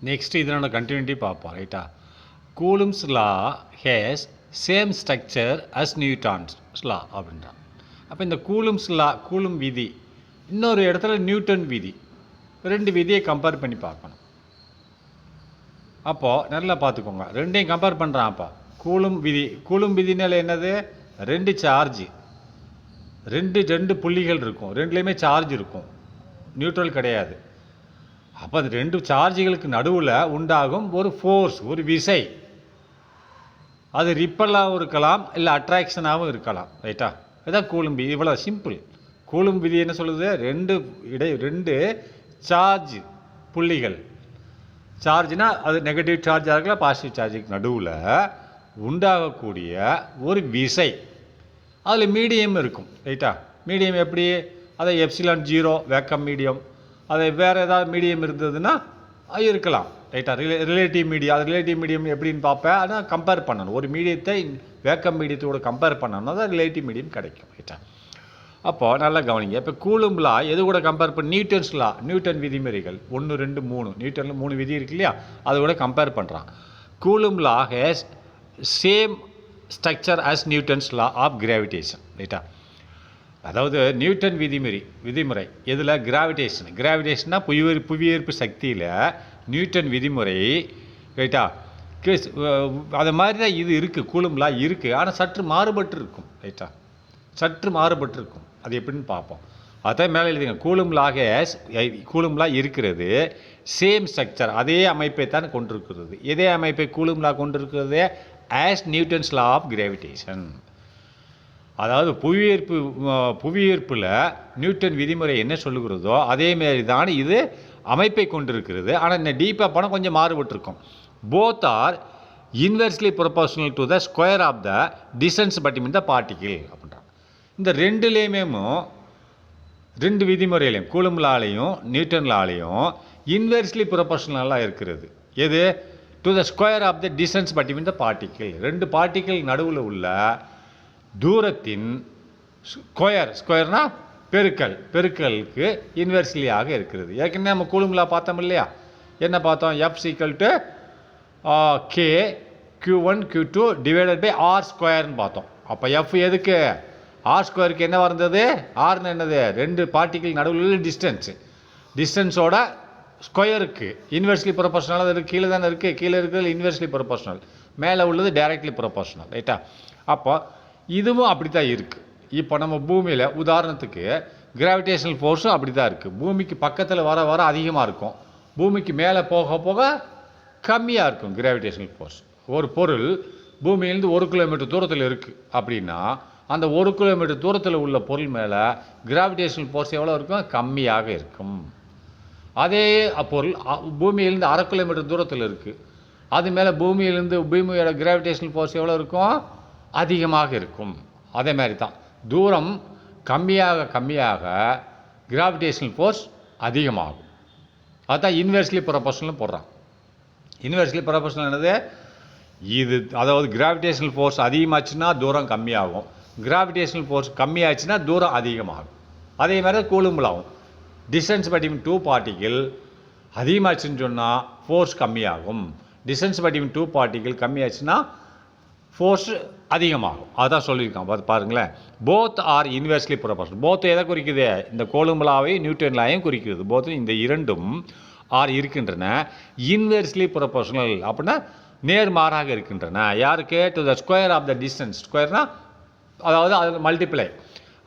Next இதனோட continuity பார்ப்போம் ரைட்டா. Coulomb's law has same structure as Newton's law அப்படின்றான். அப்போ இந்த கூலும்ஸ் லா கூலும் விதி, இன்னொரு இடத்துல நியூட்டன் விதி, ரெண்டு விதியை கம்பேர் பண்ணி பார்க்கணும். அப்போது நல்லா பார்த்துக்கோங்க, ரெண்டையும் கம்பேர் பண்ணுறான். அப்போ கூலும் விதி, கூலும் விதினால என்னது, ரெண்டு சார்ஜ், ரெண்டு புள்ளிகள் இருக்கும், ரெண்டுலேயுமே சார்ஜ் இருக்கும், நியூட்ரல் கிடையாது. அப்போ அது ரெண்டு சார்ஜுகளுக்கு நடுவில் உண்டாகும் ஒரு ஃபோர்ஸ், ஒரு விசை, அது ரிப்பலாகவும் இருக்கலாம், இல்லை அட்ராக்ஷனாகவும் இருக்கலாம் ரைட்டா. இதுதான் கூலும் விதி. இவ்வளோ சிம்பிள். கூலும் விதி என்ன சொல்லுது, ரெண்டு சார்ஜ் புள்ளிகள், சார்ஜ்னா அது நெகட்டிவ் சார்ஜாக இருக்கலாம், பாசிட்டிவ் சார்ஜுக்கு நடுவில் உண்டாகக்கூடிய ஒரு விசை, அதில் மீடியம் இருக்கும் ரைட்டா. மீடியம் எப்படி, அதை எப்சிலான் 0 வேக்கம் மீடியம், அதை வேறு ஏதாவது மீடியம் இருந்ததுன்னா இருக்கலாம் ரைட்டா. ரிலேட்டிவ் மீடியம், அது ரிலேட்டிவ் மீடியம் எப்படின்னு பார்ப்பேன், ஆனால் கம்பேர் பண்ணணும். ஒரு மீடியத்தை வேக்கம் மீடியத்தோடு கம்பேர் பண்ணணும், தான் ரிலேட்டிவ் மீடியம் கிடைக்கும் ரைட்டா. அப்போது நல்லா கவனிங்க. இப்போ கூலும் லா எது கூட கம்பேர் பண்ணி, நியூட்டன்ஸ் லா, நியூட்டன் விதிமுறைகள் 1 2 3, நியூட்டனில் 3 விதி இருக்கு இல்லையா, அது கூட கம்பேர் பண்ணுறான். Coulomb law has same structure as Newton's law of gravitation ரைட்டா. அதாவது நியூட்டன் விதிமுறை எதில், கிராவிடேஷன்னா புவியீர்ப்பு சக்தியில் நியூட்டன் விதிமுறை ரைட்டா. அது மாதிரி தான் இது இருக்குது, கூலும் லா இருக்குது, ஆனால் சற்று மாறுபட்டு இருக்கும் ரைட்டா, சற்று மாறுபட்டு இருக்கும். அது எப்படின்னு பார்ப்போம். அதான் மேலே எழுதுங்க, கூலும் லா இருக்கிறது, சேம் ஸ்ட்ரக்சர், அதே அமைப்பை தான் கொண்டிருக்கிறது. இதே அமைப்பை கூலும் லா கொண்டிருக்கிறது as Newton's law of gravitation. அதாவது புவியீர்ப்பில் நியூட்டன் விதிமுறை என்ன சொல்லுகிறதோ அதேமாரி தான் இது அமைப்பை கொண்டிருக்கிறது. ஆனால் இந்த டீப்பாக போனால் கொஞ்சம் மாறுபட்டிருக்கும். Both are inversely proportional to the square of the distance between the particle அப்படின்றான். இந்த ரெண்டு விதிமுறையிலையும், கூலும் லாலையும் நியூட்டன் லாலையும் இன்வெர்ஸ்லி ப்ரொபோர்ஷனலாக இருக்கிறது. எது, to the square of the distance between the particle, ரெண்டு பார்ட்டிகிள் நடுவில் உள்ள தூரத்தின் ஸ்கொயர்னா பெருக்கலுக்கு இன்வெர்ஸ்லியாக இருக்கிறது. ஏற்கனவே நம்ம கூலும் லா பார்த்தோம் இல்லையா, என்ன பார்த்தோம், F = K Q1 Q2 divided by R ஸ்கொயர்னு பார்த்தோம். அப்போ எஃப் எதுக்கு, ஆர் ஸ்கொயருக்கு என்ன வந்தது, ஆர்னு என்னது, ரெண்டு பார்ட்டிகிள் நடுவில் உள்ள டிஸ்டன்ஸோட ஸ்கொயருக்கு இன்வெர்ஸ்லி ப்ரொபோர்ஷனல். அது கீழே தானே இருக்குது, கீழே இருக்கிறது இன்வெர்ஸ்லி ப்ரொபோர்ஷனல், மேலே உள்ளது டைரக்ட்லி ப்ரொபோர்ஷனல் ரைட்டா. அப்போ இதுவும் அப்படி தான் இருக்குது. இப்போ நம்ம பூமியில் உதாரணத்துக்கு கிராவிடேஷனல் ஃபோர்ஸும் அப்படி தான் இருக்குது. பூமிக்கு பக்கத்தில் வர அதிகமாக இருக்கும், பூமிக்கு மேலே போக போக கம்மியாக இருக்கும் கிராவிடேஷனல் ஃபோர்ஸ். ஒரு பொருள் பூமியிலேருந்து 1 கிலோமீட்டர் தூரத்தில் இருக்குது அப்படின்னா, அந்த 1 கிலோமீட்டர் தூரத்தில் உள்ள பொருள் மேலே கிராவிடேஷனல் ஃபோர்ஸ் எவ்வளோ இருக்கும், கம்மியாக இருக்கும். அதே பொருள் பூமியிலேருந்து 1/2 கிலோமீட்டர் தூரத்தில் இருக்குது, அது மேலே பூமியோட கிராவிடேஷனல் ஃபோர்ஸ் எவ்வளோ இருக்கும், அதிகமாக இருக்கும். அதே மாதிரி தான் தூரம் கம்மியாக கிராவிடேஷனல் ஃபோர்ஸ் அதிகமாகும். அதுதான் இன்வெர்ஸ்லி ப்ரொபோர்ஷனல் போடுறான். இன்வெர்ஸ்லி ப்ரொபோர்ஷனல் என்னது, இது அதாவது கிராவிடேஷனல் ஃபோர்ஸ் அதிகமாச்சுன்னா தூரம் கம்மியாகும், கிராவிடேஷனல் ஃபோர்ஸ் கம்மியாச்சுன்னா தூரம் அதிகமாகும். அதே மாதிரி தான் கூலும் லாவும், டிஸ்டன்ஸ் பிட்வீன் 2 பார்ட்டிகிள் அதிகமாச்சுன்னு சொன்னால் ஃபோர்ஸ் கம்மியாகும், டிஸ்டன்ஸ் பிட்வீன் 2 பார்ட்டிகிள் கம்மியாச்சுன்னா ஃபோர்ஸ் அதிகமாகும். அதான் சொல்லியிருக்கான் பாருங்களேன். Both are inversely proportional. Both எதை குறிக்குது, இந்த கூலும் லாவையும் நியூட்டன் லாவையும் குறிக்கிறது. போத் இந்த இரண்டும் ஆர் இருக்கின்றன, இன்வெர்ஸ்லி ப்ரொபோர்ஷனல் அப்படின்னா நேர்மாறாக இருக்கின்றன. யாருக்கு, to the square of the distance, ஸ்கொயர்னா அதாவது அது மல்டிப்ளை,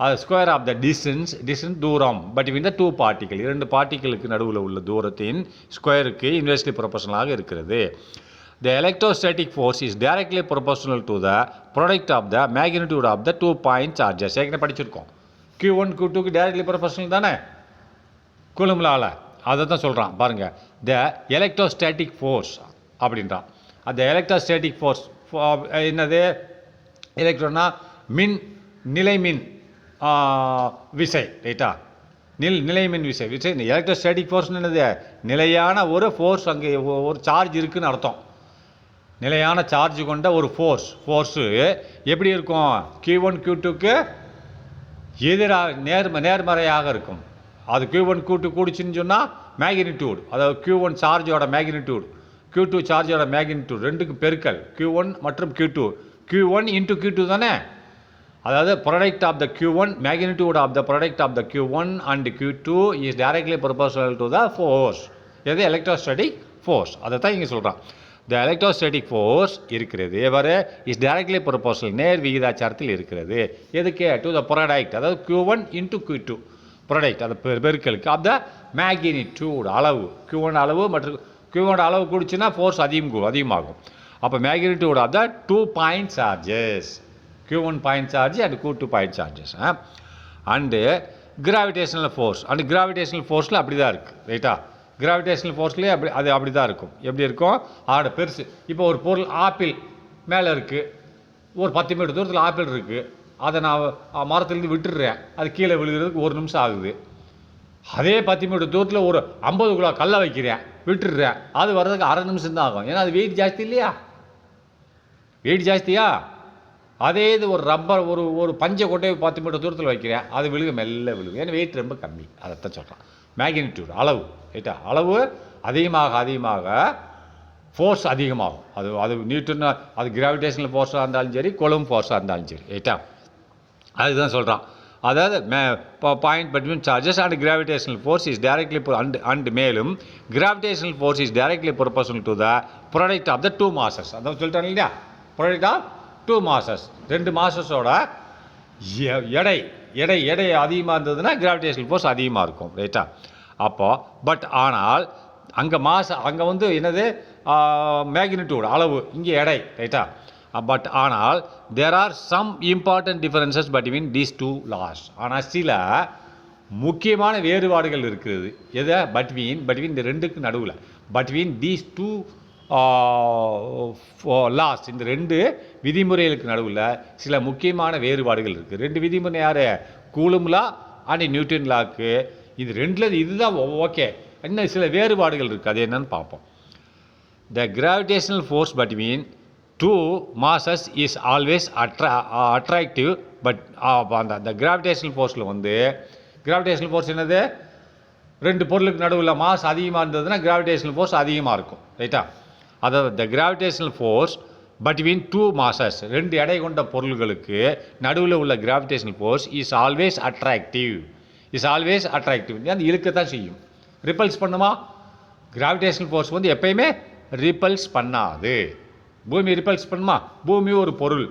அது ஸ்கொயர் ஆஃப் த டிஸ்டன்ஸ் தூரம் பிட்வீன் த 2 பார்ட்டிகிள், 2 பார்ட்டிகளுக்கு நடுவில் உள்ள தூரத்தின் ஸ்கொயருக்கு இன்வெர்ஸ்லி ப்ரொபோர்ஷனலாக இருக்கிறது. The electrostatic force is directly proportional to the product of the magnitude of the 2 point charges. ஏற்கனவே படிச்சிருக்கோம். Q1 Q2க்கு டைரக்ட்லி ப்ரொபோர்ஷனல் தானே கூலும் லாவில், அதை தான் சொல்கிறான் பாருங்கள். த எலக்ட்ரோஸ்டாட்டிக் ஃபோர்ஸ் அப்படின்றான். அந்த எலக்ட்ரோஸ்டாட்டிக் ஃபோர்ஸ் என்னது, எலக்ட்ரோனா நிலைமின் விசை ரைட்டா, நிலைமின் விசை. எலக்ட்ரோஸ்டாட்டிக் ஃபோர்ஸ்னு என்னது, நிலையான ஒரு ஃபோர்ஸ், அங்கே ஒரு சார்ஜ் இருக்குதுன்னு அர்த்தம். நிலையான சார்ஜ் கொண்ட ஒரு ஃபோர்ஸு எப்படி இருக்கும், Q1 Q2க்கு எதிராக நேர்மறையாக இருக்கும். அது Q1 Q2 கூடிச்சுன்னு சொன்னால் மேக்னிடியூட், அதாவது Q1 சார்ஜோட மேக்னிடியூட், Q2 சார்ஜோட மேக்னிடியூட் ரெண்டுக்கு பெருக்கல் Q1 மற்றும் Q2. Q1 இன்ட்டு Q2 தானே, அதாவது product of the Q1 magnitude of the product of the Q1 and Q2 is directly proportional to the force. எது? Electrostatic force. அதை தான் இங்கே சொல்கிறான். த எலக்ட்ரோஸ்டாட்டிக் ஃபோர்ஸ் இருக்கிறது எவர் இஸ் டைரக்ட்லி ப்ரொபோர்ஷனல், நேர் விகிதாச்சாரத்தில் இருக்கிறது. எதுக்கு? டு த ப்ராடக்ட், அதாவது Q1 இன்ட்டு Q2 ப்ராடக்ட், அந்த பெருக்கலுக்கு ஆஃப் த மேக்னிடியூட் அளவு. Q1 அளவு மற்றும் Q1 அளவு கூடிச்சுன்னா ஃபோர்ஸ் அதிகமாகும். அப்போ magnitude of the 2 point charges, Q1 point charge and Q2 point charges. And gravitational force, and gravitational ஃபோர்ஸில் அப்படி தான் இருக்குது. ரைட்டா? கிராவிடேஷனல் ஃபோர்ஸ்லேயே அப்படி தான் இருக்கும். எப்படி இருக்கும்? அதோட பெருசு. இப்போ ஒரு பொருள் ஆப்பிள் மேலே இருக்குது, ஒரு 10 மீட்டர் தூரத்தில் ஆப்பிள் இருக்குது, அதை நான் மரத்துலேருந்து விட்டுடுறேன், அது கீழே விழுகிறதுக்கு 1 நிமிஷம் ஆகுது. அதே 10 மீட்டர் தூரத்தில் ஒரு 50 கிலோ கல்லை வைக்கிறேன், விட்டுடுறேன், அது வர்றதுக்கு 1/2 நிமிஷம் தான் ஆகும். ஏன்னா அது வெயிட் ஜாஸ்தி இல்லையா? வெயிட் ஜாஸ்தியா? அதே இது ஒரு ரப்பர், ஒரு பஞ்சை கொட்டையை 10 மீட்டர் தூரத்தில் வைக்கிறேன், அது மெல்ல விழுகும். ஏன்னா வெயிட் ரொம்ப கம்மி. அதைத்தான் சொல்கிறான். மேக்னிடியூட் அளவு. ரைட்டா? அளவு அதிகமாக ஃபோர்ஸ் அதிகமாகும். அது நியூட்டன், அது கிராவிடேஷனல் ஃபோர்ஸாக இருந்தாலும் சரி, கொலும் ஃபோர்ஸாக இருந்தாலும் சரி. ரைட்டா? அதுதான் சொல்கிறான். அதாவது point between charges and gravitational force is directly and மேலும் gravitational force is directly proportional to the product of the 2 masses. அதான் சொல்லிட்டாங்க இல்லையா? ப்ராடக்ட் ஆஃப் 2 மாசஸ், 2 மாசஸோட எடை அதிகமாக இருந்ததுன்னா கிராவிடேஷனல் ஃபோர்ஸ் அதிகமாக இருக்கும். ரைட்டா? அப்போது பட் ஆனால் அங்கே வந்து என்னது? மேக்னிடியூட் அளவு, இங்கே எடை. ரைட்டா? பட் ஆனால் there are some important differences between these 2 laws. ஆனால் சில முக்கியமான வேறுபாடுகள் இருக்கிறது. எதை? பட்வீன் இந்த ரெண்டுக்கு நடுவில், பட்வீன் தீஸ் 2 லாஸ், இந்த 2 விதிமுறைகளுக்கு நடுவில் சில முக்கியமான வேறுபாடுகள் இருக்குது. 2 விதிமுறை யார்? கூலும் லா அண்ட் நியூட்டன் லாக்கு. இது ரெண்டில் இதுதான் ஓகே. இன்னும் சில வேறுபாடுகள் இருக்குது. அது என்னன்னு பார்ப்போம். த gravitational force between 2 masses is always attractive, but அந்த கிராவிடேஷனல் ஃபோர்ஸில் வந்து, கிராவிடேஷனல் ஃபோர்ஸ் என்னது? 2 பொருளுக்கு நடுவில் மாஸ் அதிகமாக இருந்ததுன்னா கிராவிடேஷனல் ஃபோர்ஸ் அதிகமாக இருக்கும். ரைட்டா? அதாவது த கிராவிடேஷனல் ஃபோர்ஸ் பிட்வீன் 2 masses, 2 எடை கொண்ட பொருள்களுக்கு நடுவில் உள்ள gravitational force is always attractive. அது இழுக்கத்தான் செய்யும். ரிப்பல்ஸ் பண்ணுமா? கிராவிடேஷனல் ஃபோர்ஸ் வந்து எப்பயுமே ரிப்பல்ஸ் பண்ணாது. பூமி ரிப்பல்ஸ் பண்ணுமா? பூமி ஒரு பொருள்.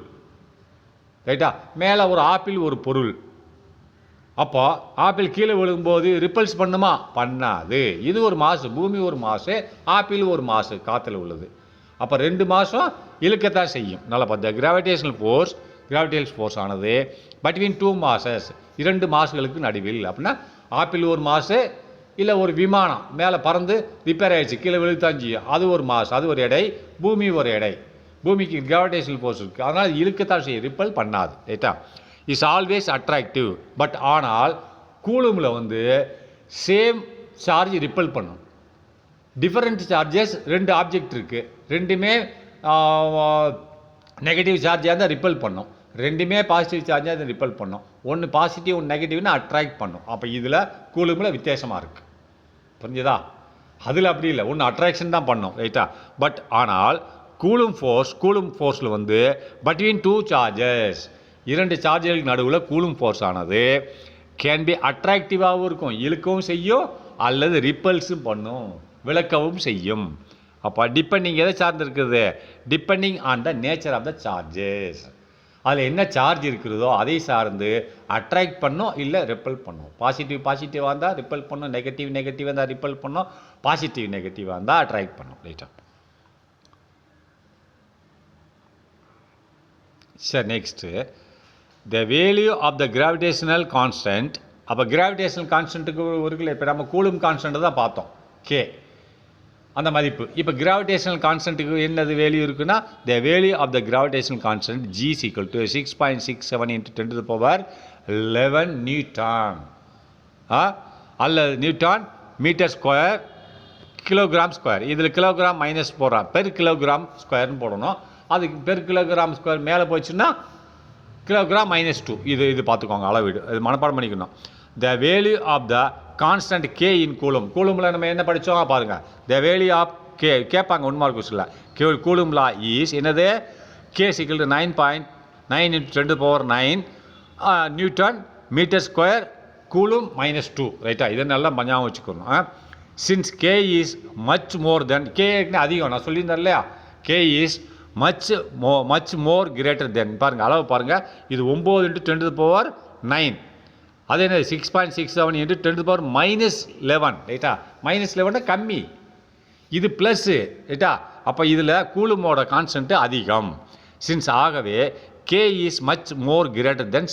ரைட்டா? மேலே ஒரு ஆப்பிள் ஒரு பொருள். அப்போ ஆப்பிள் கீழே விழுகும்போது ரிப்பல்ஸ் பண்ணுமா? பண்ணாது. இது ஒரு மாசு, பூமி ஒரு மாசு, ஆப்பிள் ஒரு மாசு காற்றுல உள்ளது. அப்போ 2 மாதம் இழுக்கத்தான் செய்யும். நல்லா பார்த்தா கிராவிடேஷனல் ஃபோர்ஸ் ஆனது பிட்வீன் 2 masses, 2 மாசுகளுக்கு நடுவில். அப்படின்னா ஆப்பிள் ஒரு மாசு, இல்லை ஒரு விமானம் மேலே பறந்து ரிப்பேர் ஆகிடுச்சு, கீழே விழுத்தான் செய்யும், அது ஒரு மாசு, அது ஒரு எடை. பூமி ஒரு எடை. பூமிக்கு கிராவிடேஷனல் ஃபோர்ஸ் இருக்குது, அதனால் இழுக்கத்தான் செய்யும், ரிப்பல் பண்ணாது. ரைட்டா? Is always attractive. பட் ஆனால் கூலுமில் வந்து சேம் சார்ஜ் ரிப்பல் பண்ணும். டிஃபரெண்ட் சார்ஜஸ், 2 ஆப்ஜெக்ட் இருக்குது, ரெண்டுமே நெகட்டிவ் சார்ஜாக இருந்தால் ரிப்பல் பண்ணும், ரெண்டுமே பாசிட்டிவ் சார்ஜாக இருந்தால் ரிப்பல் பண்ணும். ஒன்று பாசிட்டிவ் ஒன்று நெகட்டிவ்னு அட்ராக்ட் பண்ணும். அப்போ இதில் கூலுமில் வித்தியாசமாக இருக்குது. புரிஞ்சுதா? அதில் அப்படி இல்லை, ஒன்று அட்ராக்ஷன் தான் பண்ணும். ரைட்டா? பட் ஆனால் கூலும் ஃபோர்ஸில் வந்து பிட்வீன் 2 சார்ஜஸ், 2 சார்ஜர்களுக்கு நடுவில் கூலும் ஃபோர்ஸ் ஆனது கேன் பி அட்ராக்டிவாகவும் இருக்கும், இழுக்கவும் செய்யும், அல்லது ரிப்பல்ஸும் பண்ணும், விளக்கவும் செய்யும். அப்போ டிபெண்டிங் எதை சார்ந்திருக்குது? Depending on the nature of the charges. அதில் என்ன சார்ஜ் இருக்கிறதோ அதை சார்ந்து அட்ராக்ட் பண்ணும், இல்லை ரிப்பல் பண்ணும். பாசிட்டிவாக இருந்தால் ரிப்பல் பண்ணும், நெகட்டிவாக இருந்தால் ரிப்பல் பண்ணும், நெகட்டிவாக இருந்தால் அட்ராக்ட் பண்ணும். ரைட்டா? சரி, next the value of the gravitational constant. அப்போ கிராவிடேஷனல் கான்ஸ்டன்ட்டுக்கு இருக்குல்ல, இப்போ நம்ம கூலும் கான்ஸ்டன்ட் தான் பார்த்தோம், கே அந்த மதிப்பு. இப்போ கிராவிடேஷனல் கான்ஸ்டன்ட்டுக்கு என்னது வேல்யூ இருக்குன்னா, the value of the gravitational constant G is equal to 6.67 × 10⁻11 newton. அல்லது newton metre square kilogram square. இதில் கிலோகிராம் மைனஸ் போடுறான், பெர் கிலோகிராம் ஸ்கொயர்னு போடணும். அதுக்கு பெர் கிலோகிராம் ஸ்கொயர் மேலே போச்சுன்னா கிலோகிராம் -2. இது பார்த்துக்கோங்க, அளவீடு. இது மனப்பாடம் பண்ணிக்கணும். The value of the constant K in Coulomb. கூலுமில் நம்ம என்ன படித்தோம் பாருங்கள். த வேல்யூ ஆஃப் கே கேட்பாங்க 1 மார்க் கொஸ்டினில். கூலும் லா இஸ் என்னது? கே சிக்கல் 9.9 × 10⁹ நியூட்டன் மீட்டர் ஸ்கொயர் கூலும் -2. ரைட்டா? இதை நல்லா ஞாபகம் வச்சுக்கணும். Since K is much more then, K அதிகம் நான் சொல்லியிருந்தேன் இல்லையா, K is much more greater தென். பாருங்கள் அளவு பாருங்கள், இது 9 × 10⁹. அது என்ன 6.67 × 10⁻11. ரைட்டா? -11 கம்மி, இது ப்ளஸ்ஸு. ரைட்டா? அப்போ இதில் கூலுமோட கான்ஸ்டன்ட்டு அதிகம். சின்ஸ் ஆகவே K is much more greater than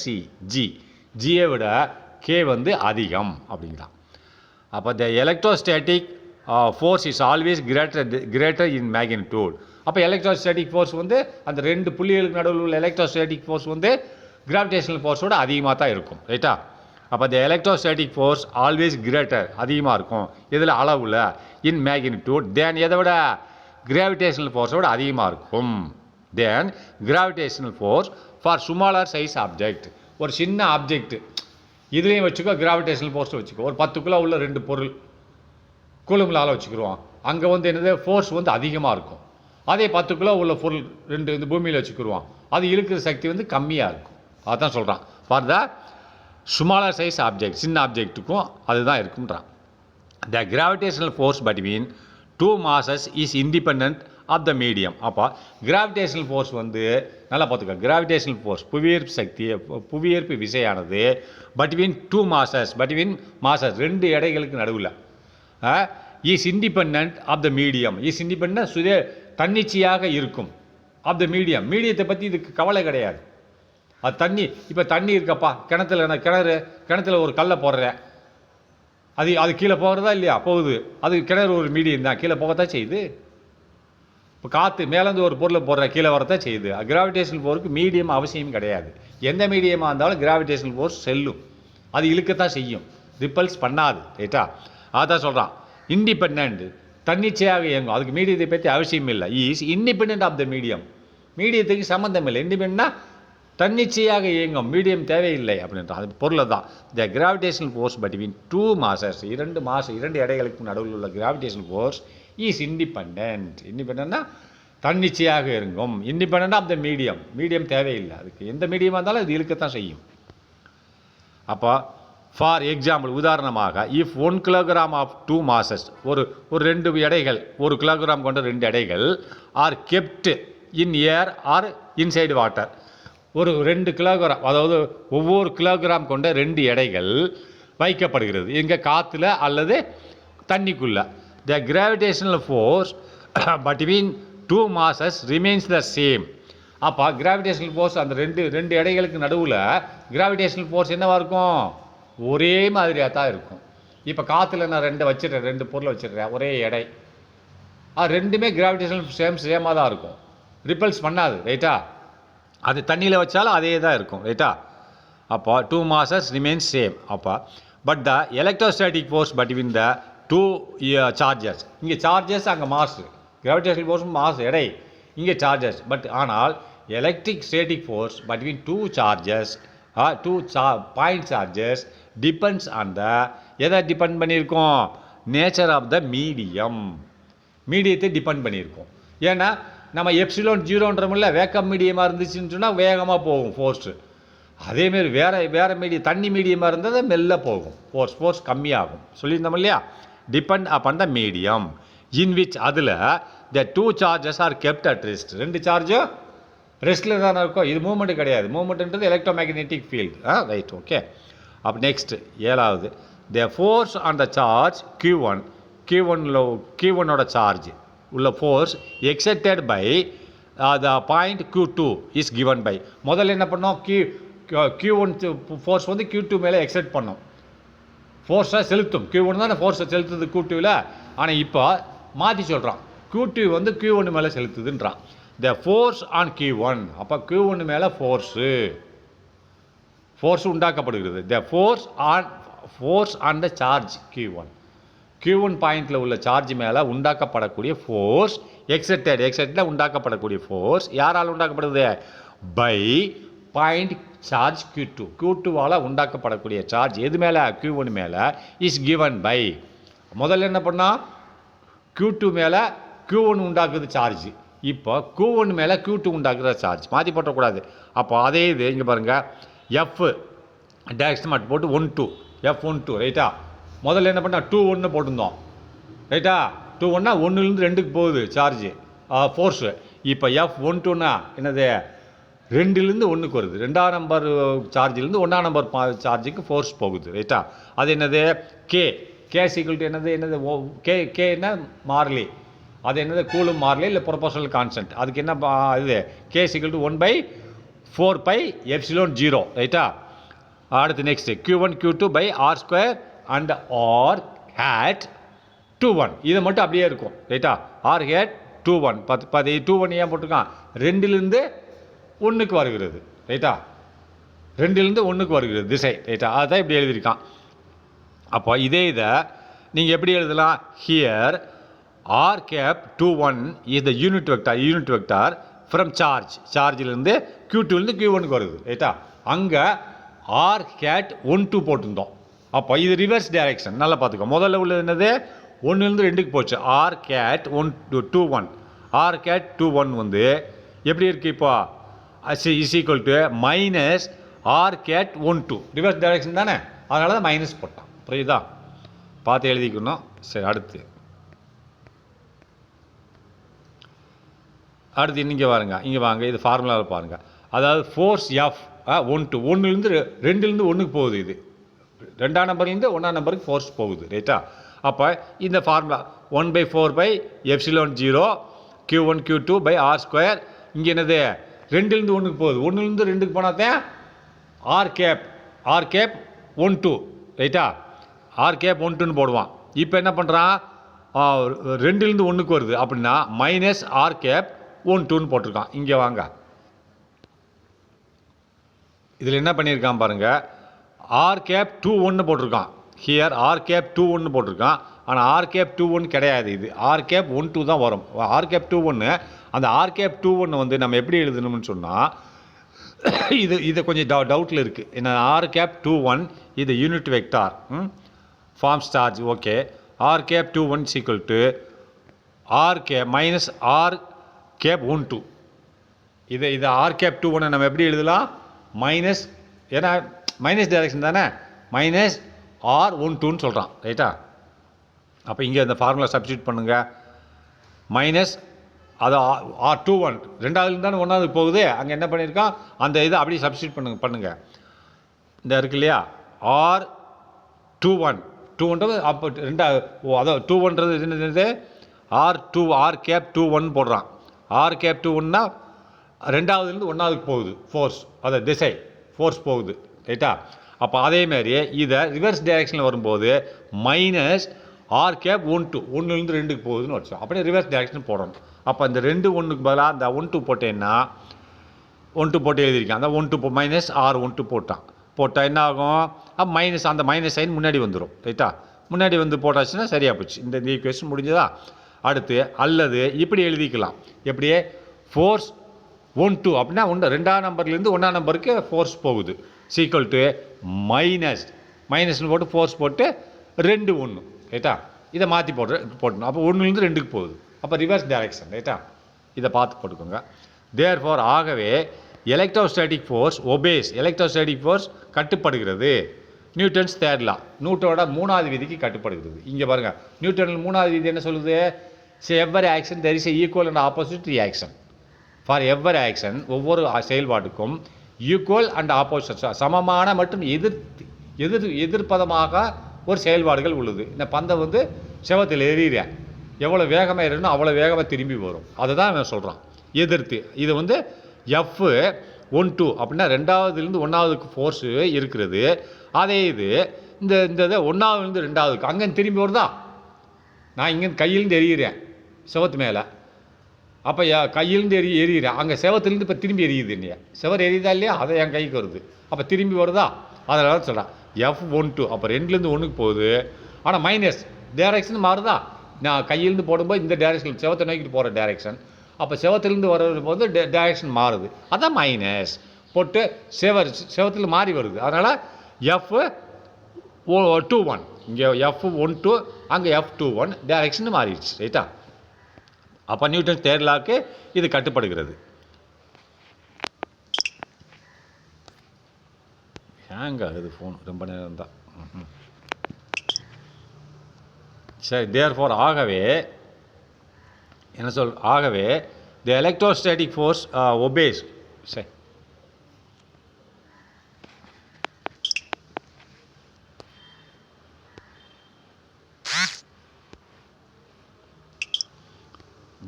ஜியை விட கே வந்து அதிகம் அப்படிங்கிறான். அப்போ the electrostatic force is always greater in magnitude. அப்போ எலக்ட்ரோஸ்டேட்டிக் ஃபோர்ஸ் வந்து அந்த 2 புள்ளிகளுக்கு நடுவில் உள்ள எலக்ட்ரோஸ்டேட்டிக் ஃபோர்ஸ் வந்து கிராவிடேஷனல் ஃபோர்ஸோட அதிகமாக தான் இருக்கும். ரைட்டா? அப்போ the electrostatic force always greater அதிகமாக இருக்கும். இதில் அளவில் இன் மேக்னிடியூட் தேன் எதை விட? கிராவிடேஷனல் ஃபோர்ஸோட அதிகமாக இருக்கும். Then gravitational force for smaller size object. ஒரு சின்ன ஆப்ஜெக்ட் இதுலேயும் வச்சுக்கோ, கிராவிடேஷனல் ஃபோர்ஸ் வச்சுக்கோ. ஒரு 10 கிலோ உள்ள 2 பொருள் கூலும்லால் வச்சுக்கிடுவோம். அங்கே வந்து என்னது? ஃபோர்ஸ் வந்து அதிகமாக இருக்கும். அதே 10 கிலோ உள்ள பொருள் 2 இந்த பூமியில் வச்சுக்கிடுவோம், அது இழுக்கிற சக்தி வந்து கம்மியாக இருக்கும். அதுதான் சொல்கிறான். For the smaller size object, சின்ன ஆப்ஜெக்ட்டுக்கும் அதுதான் இருக்குன்றான். The gravitational force between 2 masses is independent of the medium. அப்போ கிராவிடேஷனல் ஃபோர்ஸ் வந்து நல்லா பார்த்துக்க, கிராவிடேஷனல் ஃபோர்ஸ் புவியீர்ப்பு சக்தி, புவியீர்ப்பு விசையானது பிட்வீன் 2 masses, 2 எடைகளுக்கு நடுவில் is independent of the medium. Is independent தன்னிச்சையாக இருக்கும். ஆஃப் த மீடியம், மீடியத்தை பற்றி இதுக்கு கவலை கிடையாது. அது தண்ணி, இப்போ தண்ணி இருக்கப்பா கிணத்துல ஒரு கல்லை போடுறேன், அது கீழே போகிறதா இல்லையா? போகுது. அது கிணறு ஒரு மீடியம் தான், கீழே போகத்தான் செய்யுது. இப்போ காற்று மேலேருந்து ஒரு பொருளை போடுற கீழே வரத்தான் செய்யுது. கிராவிடேஷனல் ஃபோர்ஸுக்கு மீடியம் அவசியம் கிடையாது. எந்த மீடியமாக இருந்தாலும் கிராவிடேஷனல் ஃபோர்ஸ் செல்லும், அது இழுக்கத்தான் செய்யும், ரிப்பல்ஸ் பண்ணாது. ரைட்டா? அதான் சொல்கிறான். இண்டிபெண்ட் தன்னிச்சையாக இயங்கும், அதுக்கு மீடியத்தை பற்றி அவசியம் இல்லை. Is independent of the medium. மீடியத்துக்கு சம்மந்தம் இல்லை. இண்டிபெண்ட்னா தன்னிச்சையாக இயங்கும், மீடியம் தேவையில்லை அப்படின்றான். அது பொருளை தான். The gravitational force between 2 masses, 2 எடைகளுக்கு நடுவில் உள்ள கிராவிடேஷனல் ஃபோர்ஸ் இஸ் இண்டிபெண்ட். இண்டிபெண்ட்னா தன்னிச்சையாக இருக்கும். Independent of the medium, medium தேவையில்லை. அதுக்கு எந்த மீடியமாக இருந்தாலும் அது இழுக்கத்தான் செய்யும். அப்போ ஃபார் எக்ஸாம்பிள், உதாரணமாக, இஃப் 1 kilogram ஆஃப் 2 masses, ஒரு 2 எடைகள், 1 kilogram கொண்ட 2 எடைகள் are kept in air or inside water. ஒரு 2 கிலோகிராம், அதாவது ஒவ்வொரு கிலோகிராம் கொண்ட 2 எடைகள் வைக்கப்படுகிறது இங்கே காற்றுல அல்லது தண்ணிக்குள்ளே. த gravitational force between 2 masses remains the same. அப்போ கிராவிடேஷனல் ஃபோர்ஸ் அந்த 2 எடைகளுக்கு நடுவில் கிராவிடேஷனல் ஃபோர்ஸ் என்னவாக இருக்கும்? ஒரே மாதிரியாக தான் இருக்கும். இப்போ காற்றுல நான் 2 பொருளை வச்சிடுறேன், ஒரே எடை, அது 2மே கிராவிடேஷனல் சேமாக தான் இருக்கும், ரிப்பல்ஸ் பண்ணாது. ரைட்டா? அது தண்ணியில் வச்சாலும் அதே தான் இருக்கும். ரைட்டா? அப்போ 2 masses ரிமைன்ஸ் சேம். அப்போ but the electrostatic force between the 2 charges, இங்கே சார்ஜஸ், அங்கே மாஸ். கிராவிடேஷனல் ஃபோர்ஸ் மாஸ் எடை, இங்கே சார்ஜஸ். பட் ஆனால் electric static force between 2 charges, 2 point charges depends on the, எதை டிபெண்ட் பண்ணியிருக்கோம்? Nature of the medium. மீடியத்தை depend பண்ணியிருக்கோம். ஏன்னா நம்ம எப்சிலோன் 0ன்றமில்ல, வேக்கம் மீடியமாக இருந்துச்சுன்னு சொன்னால் வேகமாக போகும் ஃபோர்ஸு. அதேமாரி வேறு மீடியம், தண்ணி மீடியமாக இருந்தால் தான் மெல்ல போகும், ஃபோர்ஸ் கம்மியாகும். சொல்லியிருந்தோம் இல்லையா? Depend upon the medium in which, அதில் the 2 charges are kept at rest. 2 சார்ஜும் ரெஸ்ட்டில் தானே இருக்கும். இது மூமெண்ட்டு கிடையாது. மூமெண்ட்டுன்றது electromagnetic field. Right, okay. அப்போ நெக்ஸ்ட் 7வது, the force on the charge Q1 charge உள்ள force excited by the point Q2 is given by. முதல்ல என்ன பண்ணோம்? Q1 ஃபோர்ஸ் வந்து Q2 மேலே எக்ஸைட் பண்ணோம், ஃபோர்ஸை செலுத்தும். Q1 தானே ஃபோர்ஸை செலுத்துது Q2வில். ஆனால் இப்போ மாற்றி சொல்கிறான், Q2 வந்து Q1 மேலே செலுத்துதுன்றான். த ஃபோர்ஸ் ஆன் Q1, அப்போ Q1 மேலே ஃபோர்ஸ் உண்டாக்கப்படுகிறது. The force on the charge Q1 பாயிண்டில் உள்ள சார்ஜ் மேலே உண்டாக்கப்படக்கூடிய ஃபோர்ஸ் எக்ஸைட்டட் உண்டாக்கப்படக்கூடிய ஃபோர்ஸ் யாரால் உண்டாக்கப்படுது? By point charge Q2. Q2வால் உண்டாக்கப்படக்கூடிய சார்ஜ் எது மேலே Q1 மேலே இஸ் கிவன் பை முதல்ல என்ன பண்ணால் Q2 மேலே Q1 உண்டாக்குது சார்ஜ். இப்போ Q1 மேலே Q2 உண்டாக்குற சார்ஜ் மாற்றி போட்டக்கூடாது. அப்போ அதே இது இங்கே பாருங்கள் F டைரக்ஷன் மட்டும் போட்டு 1 2 F12 ரைட்டா. முதல்ல என்ன பண்ணால் 2 1 போட்டிருந்தோம் ரைட்டா. 2 1னா 1லேருந்து 2க்கு போகுது சார்ஜ் ஃபோர்ஸு. இப்போ F12னா என்னது 2லேருந்து 1க்கு வருது. 2ஆம் நம்பர் சார்ஜிலேருந்து 1ஆம் நம்பர் சார்ஜுக்கு ஃபோர்ஸ் போகுது ரைட்டா. அது என்னது கே சீக்கிரம் என்னது கே என்ன மாறிலி. அது என்னது கூலும் மாறிலி இல்லை ப்ரொபோஷனல் கான்ஸ்டன்ட். அதுக்கு என்ன இது கே சீக்கிரம் 1/4πε0 ரைட்டா. அடுத்து next Q1 Q2 by R² and R hat 21. இதை மட்டும் அப்படியே இருக்கும் ரைட்டா. R hat 21 21 ஏன் போட்டிருக்கான் 2லேருந்து 1க்கு வருகிறது ரைட்டா. 2லேருந்து 1க்கு வருகிறது திசை ரைட்டா. அதுதான் இப்படி எழுதியிருக்கான். அப்போ இதை நீங்கள் எப்படி எழுதலாம் here R cap 21 is the unit vector from சார்ஜிலேருந்து Q2லேருந்து Q1க்கு வருது ரைட்டா. அங்கே R hat 12 போட்டிருந்தோம். அப்போ இது ரிவர்ஸ் டைரக்ஷன் நல்லா பார்த்துக்கோ. முதல்ல உள்ளது என்னது 1லேருந்து 2க்கு போச்சு R hat 21. R hat 21 வந்து எப்படி இருக்குது இப்போ is equal to minus R hat 12 reverse direction தானே. அதனால தான் மைனஸ் போட்டான். புரியுதா பார்த்து எழுதிக்கணும். சரி அடுத்து இங்கே பாருங்க இங்கே வாங்க இது ஃபார்முலாவில் பாருங்கள். அதாவது ஃபோர்ஸ் F 1லேருந்து 2லேருந்து 1க்கு போகுது. இது 2ஆம் நம்பர்லேருந்து 1ஆம் நம்பருக்கு ஃபோர்ஸ் போகுது ரைட்டா. அப்போ இந்த formula 1/4πε0 Q1 Q2 by R². இங்கே என்னது 2லேருந்து 1க்கு போகுது. 1லேருந்து 2க்கு போனால் தான் R cap 12 ரைட்டா. R cap 12ன்னு போடுவான். இப்போ என்ன பண்ணுறான் 2லேருந்து 1க்கு வருது அப்படின்னா மைனஸ் R cap 12ன்னு போட்டிருக்கான். இங்கே வாங்க இதில் என்ன பண்ணியிருக்கான் பாருங்கள் R cap 21 போட்டிருக்கான். ஹியர் R cap 21 போட்டிருக்கான். ஆனால் R cap 21 கிடையாது. இது R cap 12 தான் வரும். R cap 21 அந்த R cap 21 வந்து நம்ம எப்படி எழுதணும்னு சொன்னால் இது கொஞ்சம் டவுட்டில் இருக்குது. என்ன R cap 21 இது unit vector forms charge okay. R cap 21 is equal to R cap minus R cap 12. இது R cap 21 நம்ம எப்படி எழுதலாம் மைனஸ் ஏன்னா மைனஸ் டைரக்ஷன் தானே மைனஸ் R12ன்னு சொல்கிறான் ரைட்டா. அப்போ இங்கே இந்த ஃபார்முலா சப்ஸ்டியூட் பண்ணுங்கள். மைனஸ் அது R21 2ஆவதுலேருந்து தானே 1ஆவதுக்கு போகுது. அங்கே என்ன பண்ணியிருக்கான் அந்த இதை அப்படியே சப்ஸ்டியூட் பண்ணுங்கள். இந்த இருக்கு இல்லையா R21 அப்போ அதான் 2ன்றது என்னது R cap 21 போடுறான். R cap 21னா 2ஆவதுலேருந்து 1ஆவதுக்கு போகுது ஃபோர்ஸ். அதை திசை ஃபோர்ஸ் போகுது ரைட்டா. அப்போ அதேமாரி இதை ரிவர்ஸ் டைரக்ஷனில் வரும்போது மைனஸ் R cap 12 1லேருந்து 2க்கு போகுதுன்னு வச்சோம். அப்படியே ரிவர்ஸ் டைரக்ஷன் போடணும். அப்போ இந்த 2 1க்கு பதிலாக அந்த 12 போட்டேன்னா 12 போட்டு எழுதியிருக்கேன். அந்த 12 மைனஸ் R12 போட்டால் என்ன ஆகும் மைனஸ் அந்த மைனஸ் சைன் முன்னாடி வந்துடும் ரைட்டா. முன்னாடி வந்து போட்டாச்சுன்னா சரியாக போச்சு. இந்த ஈக்குவேஷன் முடிஞ்சதா. அடுத்து அல்லது இப்படி எழுதிக்கலாம். எப்படியே ஃபோர்ஸ் 1 2 அப்படின்னா 2ஆம் நம்பர்லேருந்து 1ஆம் நம்பருக்கு ஃபோர்ஸ் போகுது சீக்வல் டு மைனஸ்னு போட்டு ஃபோர்ஸ் போட்டு 2 1 ரைட்டா. இதை மாற்றி போட்டணும். அப்போ 1லேருந்து 2க்கு போகுது. அப்போ ரிவர்ஸ் டைரக்ஷன் ரைட்டா. இதை பார்த்து போட்டுக்கோங்க. தேர்ஃபோர் ஆகவே electrostatic force obeys electrostatic force கட்டுப்படுகிறது நியூட்டன்ஸ் தேர்ட் லா. நியூட்டனோட 3ஆவது விதிக்கு கட்டுப்படுகிறது. இங்கே பாருங்கள் நியூட்டனில் 3ஆவது விதி என்ன சொல்லுது every action there is equal and opposite reaction. For every action ஒவ்வொரு செயல்பாட்டுக்கும் ஈக்குவல் அண்ட் ஆப்போசிட் சமமான மற்றும் எதிர்ப்பதமாக ஒரு செயல்பாடுகள் உள்ளது. இந்த பந்தை வந்து செவத்தில் எறிகிறேன் எவ்வளோ வேகமாக எறியணும் அவ்வளோ வேகமாக திரும்பி வரும். அதை தான் அவன் சொல்கிறான் எதிர்த்து. இது வந்து F12 அப்படின்னா 2ஆவதுலேருந்து 1ஆவதுக்கு ஃபோர்ஸு இருக்கிறது. அதே இது இந்த 1ஆவதுலேருந்து 2ஆவதுக்கு அங்கே திரும்பி வருதா. நான் இங்கே கையிலேருந்து எறிகிறேன் செவத்து மேலே. அப்போ கையிலேருந்து எறிகிறேன் அங்கே செவத்துலேருந்து இப்போ திரும்பி எரியுது இல்லையா. செவர் எரியுதா இல்லையா அதை என் கைக்கு வருது. அப்போ திரும்பி வருதா. அதனால சொல்கிறேன் F12 அப்போ 2லேருந்து 1க்கு போகுது. ஆனால் மைனஸ் டைரக்ஷன் மாறுதா. நான் கையிலேருந்து போடும்போது இந்த டைரக்ஷன் செவத்தை நோக்கிட்டு போகிற டைரக்ஷன். அப்போ செவத்துலேருந்து வர போது டைரக்ஷன் மாறுது. அதான் மைனஸ் போட்டு செவத்தில் மாறி வருது. அதனால் F21 இங்கே F12 அங்கே F21 டைரக்ஷன் மாறிடுச்சு. ரைட்டா? அப்போ நியூட்டன்ஸ் தேர்ட் லாக்கு இது கட்டுப்படுகிறது. ஹேங் ஆகுது ஃபோன் ரொம்ப நேரம் தான். சரி, தேர்ஃபோர் ஆகவே என்ன ஆகவே தி எலக்ட்ரோஸ்டாட்டிக் ஃபோர்ஸ் ஒபேஸ். சரி,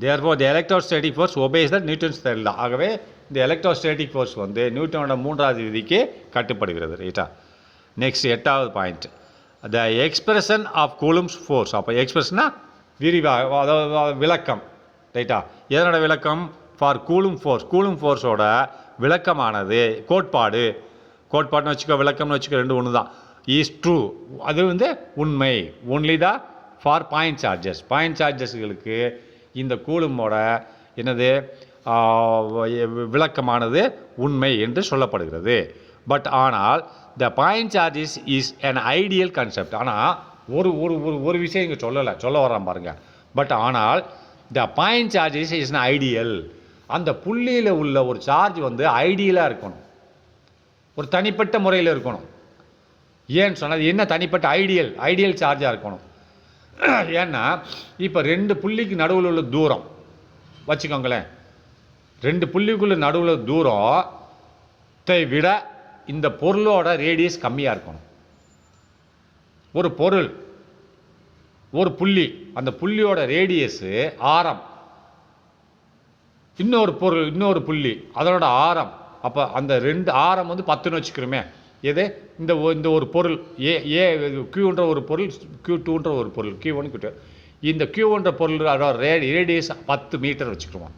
therefore the electrostatic force obeys the Newton's third law. ஆகவே இந்த எலக்ட்ரோஸ்டாட்டிக் ஃபோர்ஸ் வந்து நியூட்டனோட மூன்றாவது விதிக்கு கட்டுப்படுகிறது. ரைட்டா? நெக்ஸ்ட் 8வது point, the expression of Coulomb's force. அப்போ எக்ஸ்பிரஷனா அதாவது விளக்கம். ரைட்டா? எதனோட விளக்கம்? For Coulomb force. கூலும் ஃபோர்ஸோட விளக்கமானது கோட்பாடுன்னு வச்சுக்கோ, விளக்கம்னு வச்சுக்கோ, ரெண்டு ஒன்று தான். இஸ் ட்ரூ, அது வந்து உண்மை. Only the for point charges. பாயிண்ட் சார்ஜஸ்களுக்கு இந்த கூலுமோட என்னது விளக்கமானது உண்மை என்று சொல்லப்படுகிறது. பட் ஆனால் the point charges is an ideal concept. ஆனால் ஒரு ஒரு ஒரு விஷயம் இங்கே சொல்ல வரான் பாருங்க. பட் ஆனால் the point charges is an ideal. அந்த புள்ளியில் உள்ள ஒரு சார்ஜ் வந்து ஐடியலாக இருக்கணும், ஒரு தனிப்பட்ட முறையில் இருக்கணும். ஏன்னு சொன்னது என்ன? தனிப்பட்ட ஐடியல் சார்ஜாக இருக்கணும். ஏன்னா இப்போ ரெண்டு புள்ளிக்கு நடுவில் உள்ள தூரம் வச்சுக்கோங்களேன், ரெண்டு புள்ளிக்குள்ள நடுவில் தூரத்தை விட இந்த பொருளோட ரேடியஸ் கம்மியாக இருக்கணும். ஒரு பொருள், ஒரு புள்ளி, அந்த புள்ளியோட ரேடியஸு ஆரம், இன்னொரு புள்ளி அதனோட ஆரம். அப்போ அந்த ரெண்டு ஆரம் வந்து 10ன்னு வச்சுக்கிறோமே. எது? இந்த ஒரு பொருள் Qன்ற ஒரு பொருள், Q2ன்ற ஒரு பொருள், Q1 Q2. இந்த Q1ன்ற பொருள் அதோட ரேடியஸ் 10 மீட்டர் வச்சுக்கிறோம்.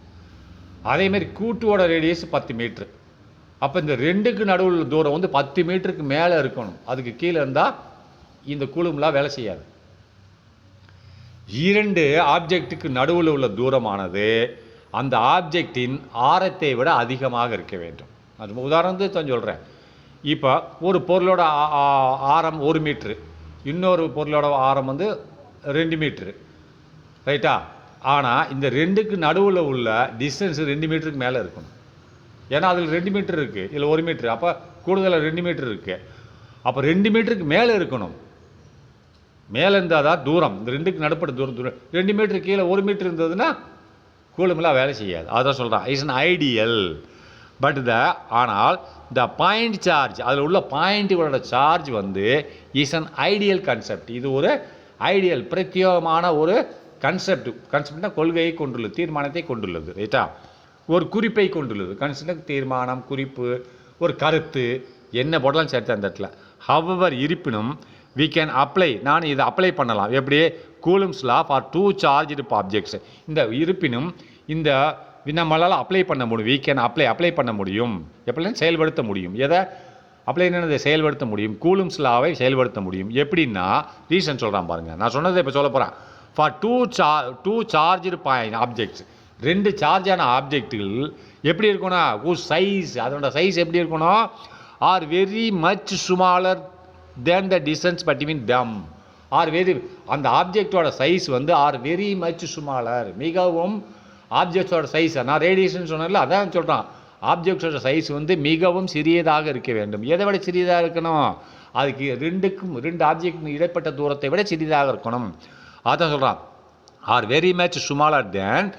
அதேமாதிரி Q2ஓட ரேடியஸ் 10 மீட்ரு. அப்போ இந்த ரெண்டுக்கு நடுவில் தூரம் வந்து 10 மீட்டருக்கு மேலே இருக்கணும். அதுக்கு கீழே இருந்தால் இந்த கூலும்லாம் வேலை செய்யாது. இரண்டு ஆப்ஜெக்ட்டுக்கு நடுவில் உள்ள தூரமானது அந்த ஆப்ஜெக்டின் ஆரத்தை விட அதிகமாக இருக்க வேண்டும். அது உதாரணத்துக்கு சொல்கிறேன். இப்போ ஒரு பொருளோட ஆரம் 1 மீட்ரு, இன்னொரு பொருளோட ஆரம் வந்து 2 மீட்ரு. ரைட்டா? ஆனால் இந்த ரெண்டுக்கு நடுவில் உள்ள டிஸ்டன்ஸ் 2 மீட்டருக்கு மேலே இருக்கணும். ஏன்னா அதில் 2 மீட்டர் இருக்குது, இதில் 1 மீட்ரு. அப்போ கூடுதலாக 2 மீட்டர் இருக்குது. அப்போ 2 மீட்டருக்கு மேலே இருக்கணும். மேலே இருந்தால் தான் தூரம், இந்த ரெண்டுக்கு நடுப்பட்ட தூரம் 2 மீட்டருக்கு கீழே 1 மீட்டர் இருந்ததுன்னா கூலும்லாம் வேலை செய்யாது. அதான் சொல்கிறான், இட்ஸ் an ஐடியல். பட் ஆனால் த பாயிண்ட் சார்ஜ், அதில் உள்ள பாயிண்ட்டுகளோட சார்ஜ் வந்து இஸ் an ஐடியல் கன்செப்ட். இது ஒரு ஐடியல் பிரத்யேகமான ஒரு கன்செப்ட்னா கொள்கையை கொண்டுள்ளது, தீர்மானத்தை கொண்டுள்ளது. ரைட்டா? ஒரு குறிப்பை கொண்டுள்ளது. கன்செப்ட் தீர்மானம், குறிப்பு, ஒரு கருத்து, என்ன போடலாம் சேர்த்து அந்த இடத்துல. ஹவவர் இருப்பினும் we can apply, நான் இதை அப்ளை பண்ணலாம். எப்படி? Coulomb's law for 2 charged objects. இந்த இருப்பினும் இந்த நம்மளால் அப்ளை பண்ண முடியும். we can அப்ளை பண்ண முடியும். எப்படின்னு செயல்படுத்த முடியும். எதை அப்ளை என்னதை செயல்படுத்த முடியும்? கூலும்ஸ் லாவை செயல்படுத்த முடியும். எப்படின்னா ரீசன் சொல்கிறான் பாருங்கள். நான் சொன்னதை இப்போ சொல்ல போகிறேன். ஃபார் 2 சார்ஜ்டு ஆப்ஜெக்ட்ஸ், 2 சார்ஜான ஆப்ஜெக்டுகள் எப்படி இருக்கணும்? சைஸ், அதனோட சைஸ் எப்படி இருக்கணும்? Are very much smaller than the distance between them. Are very, அந்த ஆப்ஜெக்டோட சைஸ் வந்து ஆர் வெரி மச் ஸ்மாலர், மிகவும் ஆப்ஜெக்டோட சைஸ். நான் ரேடியேஷன் சொன்னேன்ல, அதான் சொல்கிறான். ஆப்ஜெக்டோட சைஸ் வந்து மிகவும் சிறியதாக இருக்க வேண்டும். எதை விட சிறியதாக இருக்கணும்? அதுக்கு 2 ஆப்ஜெக்ட் இடைப்பட்ட தூரத்தை விட சிறியதாக இருக்கணும். அதான் சொல்கிறான், are very much smaller than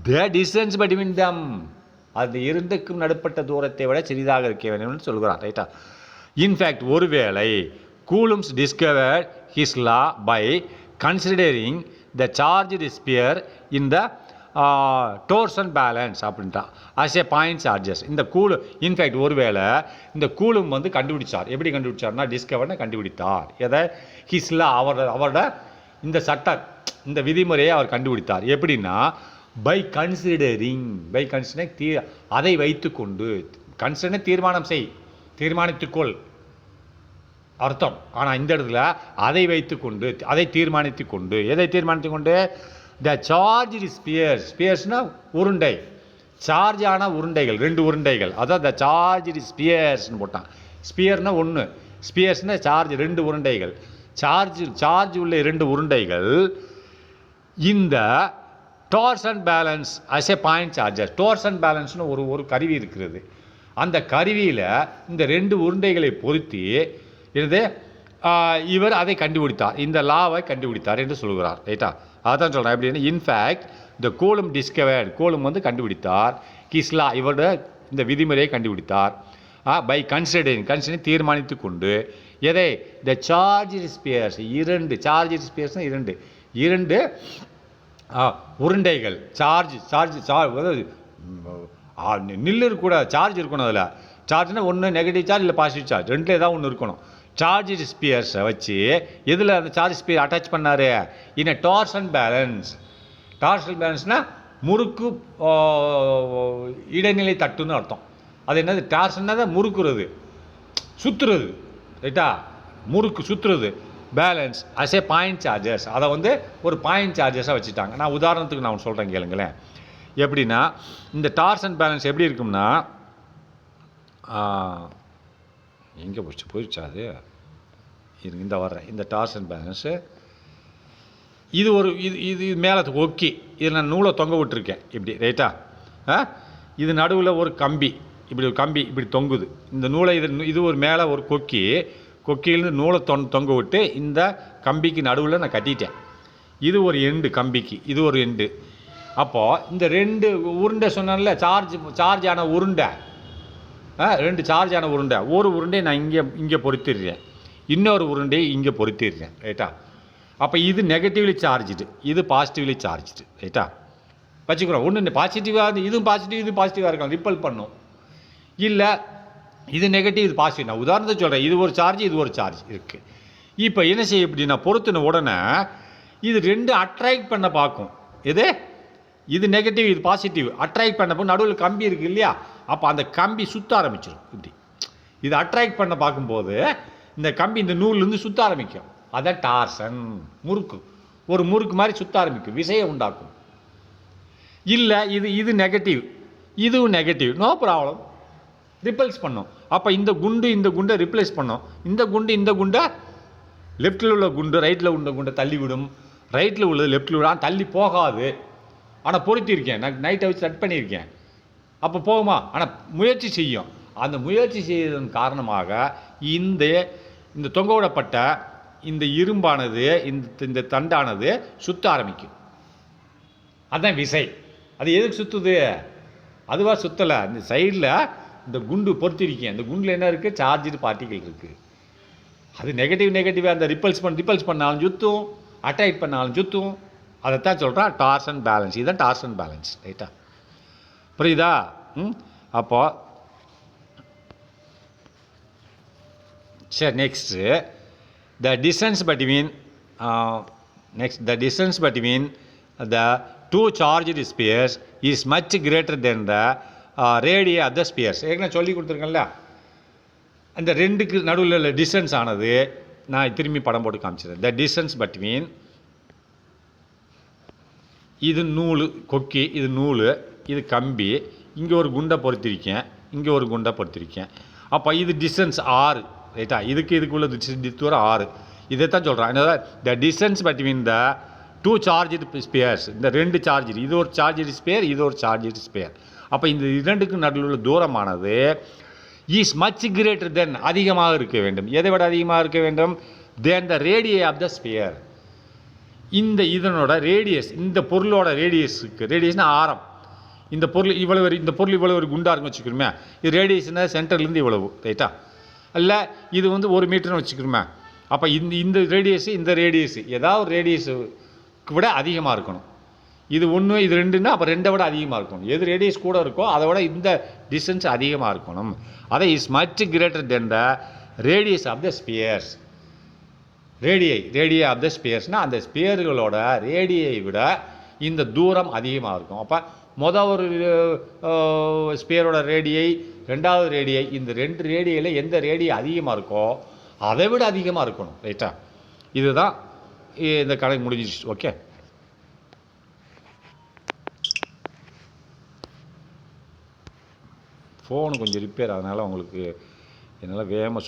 the distance between தம். அது இரண்டுக்கும் நடுப்பட்ட தூரத்தை விட சிறிதாக இருக்க வேண்டும் சொல்கிறான். ரைட்டா? இன்ஃபேக்ட் ஒருவேளை Coulomb's discovered his law by considering the charged sphere in the torsion balance அப்படின்ட்டா அஸ் ஏ பாயிண்ட் சார்ஜஸ். இந்த இன்ஃபேக்ட் ஒருவேளை இந்த கூலும் வந்து கண்டுபிடிச்சார். எப்படி கண்டுபிடிச்சார்னா டிஸ்கவர்னு கண்டுபிடித்தார். எதை? ஹிஸ் லா, அவரோட இந்த இந்த விதிமுறையை அவர் கண்டுபிடித்தார். எப்படின்னா பை கன்சிடரிங் அதை வைத்துக்கொண்டு, கன்சிடர் தீர்மானித்துக்கொள் அர்த்தம். ஆனால் இந்த இடத்துல அதை வைத்துக்கொண்டு, அதை தீர்மானித்து கொண்டு, எதை தீர்மானித்து கொண்டு? த சார்ஜ் ஸ்பியர்ஸ்னா உருண்டை, சார்ஜான உருண்டைகள் 2 உருண்டைகள், அதான் த சார்ஜ்டு ஸ்பியர்ஸ்னு போட்டான். ஸ்பியர்னா 1, ஸ்பியர்ஸ்னா சார்ஜ் 2 உருண்டைகள், சார்ஜ் உள்ள 2 உருண்டைகள் இந்த torsion balance as a point charger. டார்சன் பேலன்ஸ்னு ஒரு கருவி இருக்கிறது. அந்த கருவியில் இந்த 2 உருண்டைகளை பொருத்தி இது இவர் அதை கண்டுபிடித்தார், இந்த லாவை கண்டுபிடித்தார் என்று சொல்கிறார். ரைட்டா? அதான் சொல்கிறேன். எப்படின்னா, இன்ஃபேக்ட் த கூலும் டிஸ்கவர்ட், கூலும் வந்து கண்டுபிடித்தார். கிஸ்லா இவரோட இந்த விதிமுறையை கண்டுபிடித்தார். பை கன்சிடரிங் தீர்மானித்து கொண்டு எதை, த சார்ஜ் ஸ்பியர்ஸ், 2 சார்ஜ் ஸ்பியர்ஸ்னால் 2 உருண்டைகள், நில்லு இருக்கக்கூடாது, சார்ஜ் இருக்கணும். அதில் சார்ஜ்னால் ஒன்று நெகட்டிவ் சார்ஜ் இல்லை பாசிட்டிவ் சார்ஜ், 2 ஏதாவது ஒன்று இருக்கணும். சார்ஜ் ஸ்பியர்ஸை வச்சு எதில் அந்த சார்ஜ் ஸ்பியர் அட்டாச் பண்ணார், இன் டார்சன் பேலன்ஸ். டார்சன் பேலன்ஸ்னால் முறுக்கு இடைநிலை தட்டுன்னு அர்த்தம். அது என்னது, டார்சன்னா தான் முறுக்குறது, சுற்றுறது. ரைட்டா? முறுக்கு சுற்றுறது. Balance as a point chargers, அதை வந்து ஒரு பாயிண்ட் சார்ஜர்ஸாக வச்சுட்டாங்க. நான் உதாரணத்துக்கு நான் சொல்கிறேன் கேளுங்களேன். எப்படின்னா, இந்த டார்சன் பேலன்ஸ் எப்படி இருக்கும்னா, எங்கே போயிடுச்சா அது, இந்த வர்றேன். இந்த டார்சன் பேலன்ஸு இது இது மேலே கொக்கி, இதில் நான் நூலை தொங்க விட்டுருக்கேன் இப்படி. ரைட்டா? இது நடுவில் ஒரு கம்பி, இப்படி ஒரு கம்பி இப்படி தொங்குது. இந்த நூலை இது ஒரு மேலே ஒரு கொக்கியிலேருந்து நூலை தொங்க விட்டு இந்த கம்பிக்கு நடுவில் நான் கட்டிட்டேன். இது ஒரு எண்டு கம்பிக்கு, இது ஒரு எண்டு. அப்போது இந்த 2 உருண்டை சொன்னால சார்ஜ் ஆன உருண்டை, 2 சார்ஜ் ஆன உருண்டை, ஒரு உருண்டையை நான் இங்கே பொருத்திடுறேன், இன்னொரு உருண்டையை இங்கே பொருத்திடுறேன். ரைட்டா? அப்போ இது நெகட்டிவ்லி சார்ஜ்டு, இது பாசிட்டிவ்லி சார்ஜ்டு. ரைட்டா? வச்சுக்கிறோம். ஒன்று பாசிட்டிவாக, இதுவும் பாசிட்டிவாக இருக்கலாம், ரிப்பல் பண்ணும். இல்லை இது நெகட்டிவ், இது பாசிட்டிவ். நான் உதாரணத்துக்கு சொல்கிறேன். இது ஒரு சார்ஜ், இது ஒரு சார்ஜ் இருக்குது. இப்போ என்ன செய்ய, எப்படின்னா பொருத்தின உடனே இது 2 அட்ராக்ட் பண்ண பார்க்கும். இது நெகட்டிவ், இது பாசிட்டிவ். அட்ராக்ட் பண்ணப்போ நடுவில் கம்பி இருக்குது இல்லையா, அப்போ அந்த கம்பி சுற்ற ஆரம்பிச்சிடும். இப்படி இது அட்ராக்ட் பண்ண பார்க்கும்போது இந்த கம்பி இந்த நூல்லேருந்து சுற்ற ஆரம்பிக்கும். அதான் டார்சன், முறுக்கு, ஒரு முறுக்கு மாதிரி சுற்ற ஆரம்பிக்கும், விசையை உண்டாக்கும். இல்லை இது நெகட்டிவ், இதுவும் நெகட்டிவ், நோ ப்ராப்ளம், ரிப்பல்ஸ் பண்ணும். அப்போ இந்த குண்டை ரிப்ளேஸ் பண்ணும். இந்த குண்டை லெஃப்ட்டில் உள்ள குண்டு ரைட்டில் உள்ள குண்டை தள்ளிவிடும், ரைட்டில் உள்ளது லெஃப்ட்டில் விட தள்ளி போகாது. ஆனால் பொருத்தியிருக்கேன், நான் நைட்டை வச்சு செட் பண்ணியிருக்கேன். அப்போ போகுமா? ஆனால் முயற்சி செய்யும். அந்த முயற்சி செய்வதன் காரணமாக இந்த தொங்க விடப்பட்ட இந்த இரும்பானது, இந்த தண்டானது சுற்ற ஆரம்பிக்கும். அதுதான் விசை. அது எதுக்கு சுற்றுது? அதுவாக சுற்றலை. இந்த சைடில் இந்த குண்டு பொருத்திருக்கேன், இந்த குண்டில் என்ன இருக்குது, சார்ஜ்டு பார்ட்டிகள் இருக்குது. அது நெகட்டிவாக அந்த ரிப்பல்ஸ் பண்ணாலும் சுற்றும், அட்ராக்ட் பண்ணாலும் சுற்றும். அதைத்தான் சொல்கிறான் டார்சன் பேலன்ஸ். இதுதான் டார்சன் பேலன்ஸ். ரைட்டா? புரியுதா? அப்போ சரி, next the distance between the 2 charged spheres is much greater than the radii of the spheres. ஏற்கனவே சொல்லி கொடுத்துருக்கேன்ல, அந்த 2க்கு நடுவில் உள்ள டிஸ்டன்ஸ் ஆனது, நான் திரும்பி படம் போட்டு காமிச்சிடுறேன். த டிஸ்டன்ஸ் பிட்வீன், இது நூல் கொக்கி, இது நூல், இது கம்பி, இங்கே ஒரு குண்டை பொறுத்திருக்கேன், இங்கே ஒரு குண்டை பொறுத்திருக்கேன். அப்போ இது டிஸ்டன்ஸ் 6. ரைட்டா? இதுக்குள்ள தூரம் 6. இதைத்தான் சொல்கிறான். த distance between the 2 charged Spears, இந்த 2 சார்ஜ், இது ஒரு சார்ஜ்டு ஸ்பியர், இது ஒரு சார்ஜ்டு ஸ்பியர். அப்போ இந்த 2க்கு நடுவில் உள்ள தூரமானது இஸ் மச் கிரேட்டர் தென், அதிகமாக இருக்க வேண்டும். எதை விட அதிகமாக இருக்க வேண்டும்? தென் த ரேடியை ஆஃப் த ஸ்பியர். இதனோட ரேடியஸ், இந்த பொருளோட ரேடியஸ்னா ஆரம். இந்த பொருள் இவ்வளவு ஒரு குண்டாக இருக்குன்னு வச்சுக்கிறோமே, இது ரேடியஸ்னா சென்டர்லேருந்து இவ்வளவு. ரைட்டா? இல்லை இது வந்து 1 மீட்டர்னு வச்சுக்கிறோமே, அப்போ இந்த ரேடியஸ் ஏதாவது ரேடியஸுக்கு விட அதிகமாக இருக்கணும். இது 1, இது 2ன்னா அப்போ 2 விட அதிகமாக இருக்கணும். எது ரேடியஸ் கூட இருக்கோ அதை விட இந்த டிஸ்டன்ஸ் அதிகமாக இருக்கணும். அதை is much greater than the radius of the spheres. Radii of the ஸ்பியர்ஸ்னால் அந்த ஸ்பியர்களோட ரேடியை விட இந்த தூரம் அதிகமாக இருக்கும். அப்போ ஒரு ஸ்பியரோட ரேடியை, 2வது ரேடியை, இந்த 2 ரேடியில் எந்த ரேடியை அதிகமாக இருக்கோ அதை விட அதிகமாக இருக்கணும். ரைட்டா? இதுதான் இந்த கணக்கு முடிஞ்சிச்சு. ஓகே. ஃபோனு கொஞ்சம் ரிப்பேர், அதனால் உங்களுக்கு என்னால் வேகமாக